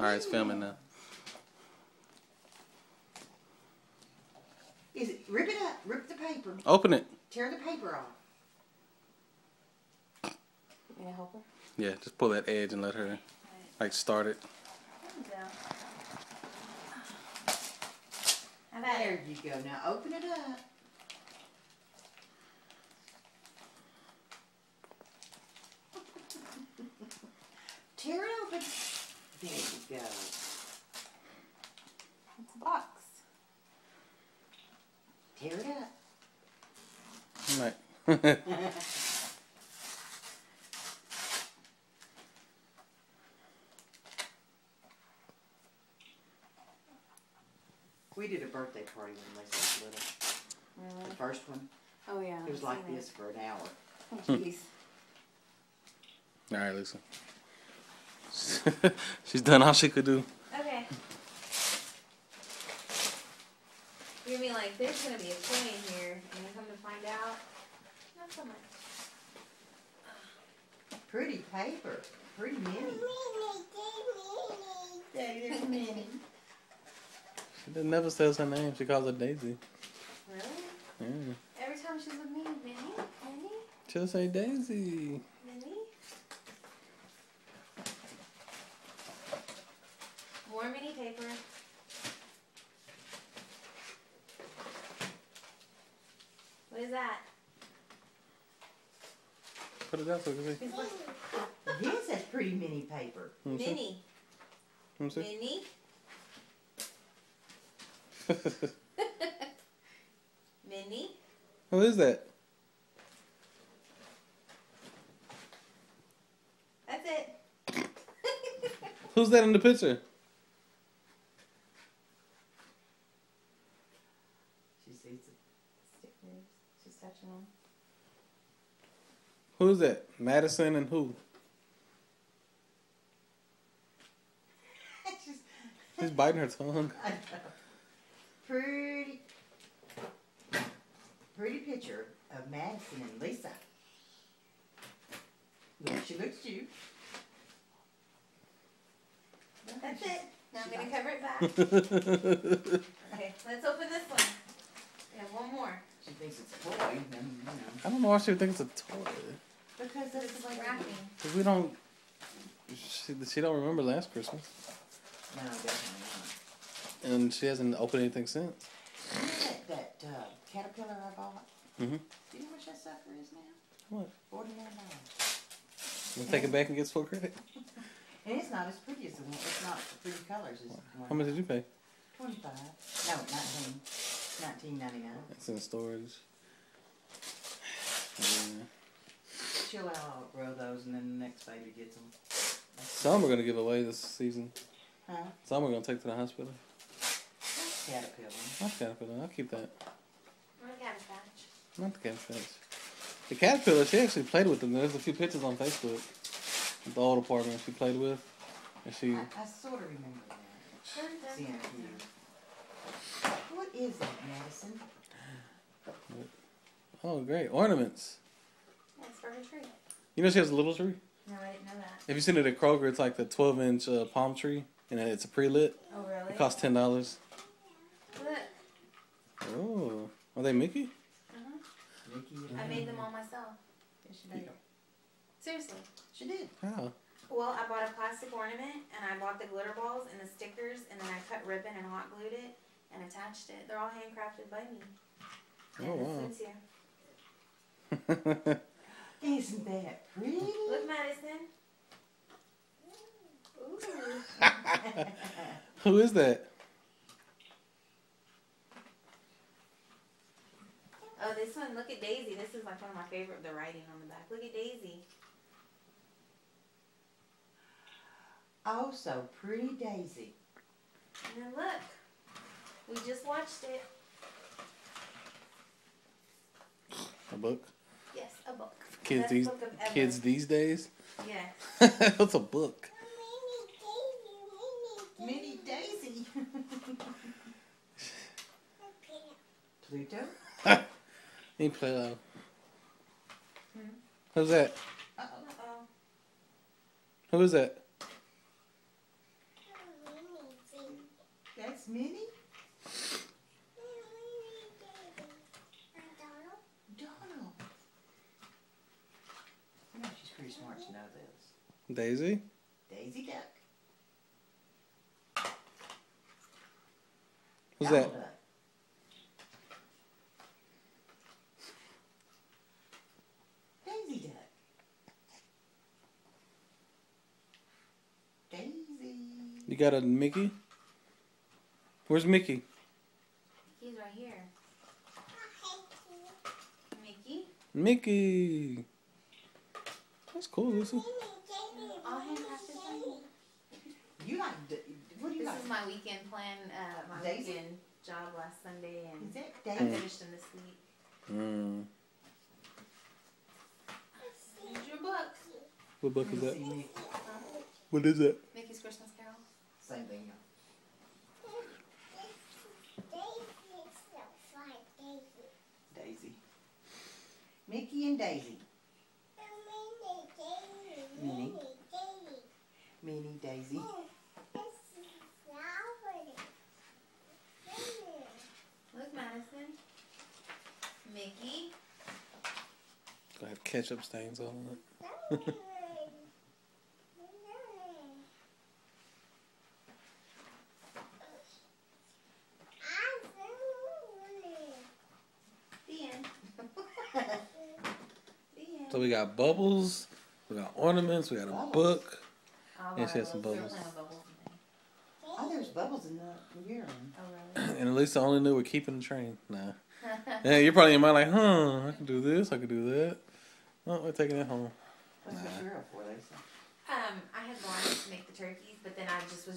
Alright, it's filming now. Rip it up. Rip the paper. Open it. Tear the paper off. May I help her? Yeah, just pull that edge and let her, like, start it. There you go. Now open it up. Tear it open. There you go. It's a box. Tear it up. Right. We did a birthday party when Lisa was little. Really? The first one. Oh yeah. It was like this for an hour. Oh jeez. Alright, Lisa. She's done all she could do. Okay. You mean like there's gonna be a toy in here, and you come to find out, not so much. Pretty paper. Pretty mini. There's mini. She never says her name. She calls her Daisy. Really? Yeah. Every time she's with me, Minnie, Minnie, She'll say Daisy. Minnie. More mini paper. What is that? Put it out so we can see. It's like This is pretty mini paper. Let me see. Minnie. Let me see. Minnie. Minnie. Who is that? That's it. Who's that in the picture? She sees it. Stickers. She's touching them. Who's that? Madison and who? She's biting her tongue. I know. Pretty picture of Madison and Lisa. Look, she looks cute. That's it. Now I'm going to cover it back. Okay, let's open this one. We have one more. She thinks it's a toy, and you know. I don't know why she would think it's a toy. Because This it's is like wrapping. Cause we don't. She don't remember last Christmas, No, definitely and she hasn't opened anything since. not. You know that caterpillar I bought? Mm-hmm. Do you know how much that sucker is now? What? $49. You take it back and get full credit. And it's not as pretty as the one. It's not the pretty colors as the one. How much did you pay? 25. No, 19.99. It's in storage. Yeah. She'll outgrow those, and then the next baby gets them. Some we're gonna give away this season. Huh? Some we're gonna take to the hospital. Caterpillar. Not Caterpillar. I'll keep that. Or a cabbage patch. Not the Caterpillar. The Caterpillar. She actually played with them. There's a few pictures on Facebook. The old apartment she played with, and she. I sort of remember that. Seeing it here. What is that, Madison? Oh, great ornaments. Yeah, it's for her tree. You know she has a little tree. No, I didn't know that. Have you seen it at Kroger? It's like the 12-inch palm tree, and it's a pre-lit. Oh, really? It costs $10. Look. Oh, are they Mickey? Mickey. I made them all myself. Yes, she did. Seriously. She did. How? Well, I bought a plastic ornament, and I bought the glitter balls and the stickers, and then I cut ribbon and hot glued it and attached it. They're all handcrafted by me. And Oh, wow. this one's here. Isn't that pretty? Look, Madison. Ooh. Who is that? Oh, this one, look at Daisy. This is like one of my favorite, the writing on the back. Look at Daisy. Oh, so pretty Daisy. And then look. We just watched it. A book? Yes, a book. Kids Best these book of ever. kids these days? Yeah. What's a book? Mini Daisy. Pluto? Ain't Play-Doh. Hmm. Who's that? Uh-oh. Uh-oh. Who is that? Minnie? Donald. You know she's pretty smart to know this. Daisy? Daisy Duck. Who's Donald that? Duck. Daisy Duck. Daisy. You got a Mickey? Where's Mickey? He's right here. Mickey. Mickey. That's cool, Lucy. All handcrafted by me. You like, what do you This like? is my weekend plan, my Daisy? weekend job last Sunday, Is and that I Daisy? finished them this week. Mm. Here's your books. What book is that? See Mickey. What is that? Mickey's Christmas Carol. Same thing. Daisy. Mickey and Daisy. Minnie. Minnie, Daisy. Look, Madison. Mickey. Gonna have ketchup stains on it. The end. The end. So we got bubbles, we got ornaments, we got a Bubbles. book. Oh, Yeah, she has some we were bubbles. playing with bubbles today. Oh, there's bubbles in the mirror. Oh, really? And at least I only knew we're keeping the train. Nah. Yeah, you're probably in your mind like, I can do this, I can do that. Oh, we're taking it home. What's the girl for, Lisa? I had wanted to make the turkeys, but then I just was